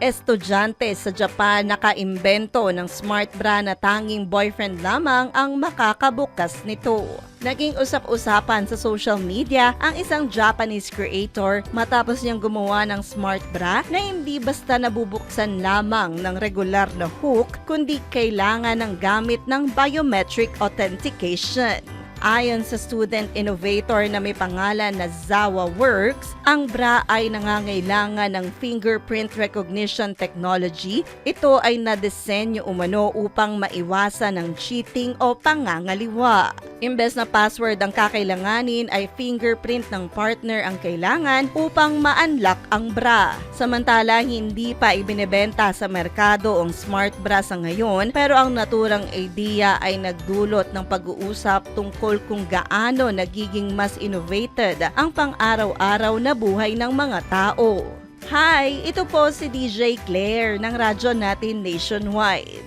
Estudyante sa Japan nakaimbento ng smart bra na tanging boyfriend lamang ang makakabukas nito. Naging usap-usapan sa social media ang isang Japanese creator matapos niyang gumawa ng smart bra na hindi basta nabubuksan lamang ng regular na hook kundi kailangan ng gamit ng biometric authentication. Ayon sa student innovator na may pangalan na Zawa Works, ang bra ay nangangailangan ng fingerprint recognition technology. Ito ay nadesenyo umano upang maiwasan ng cheating o pangangaliwa. Imbes na password ang kakailanganin ay fingerprint ng partner ang kailangan upang ma-unlock ang bra. Samantala, hindi pa ibinebenta sa merkado ang smart bra sa ngayon, pero ang naturang idea ay nagdulot ng pag-uusap tungkol kung gaano nagiging mas innovated ang pang-araw-araw na buhay ng mga tao. Hi! Ito po si DJ Claire ng radyo natin nationwide.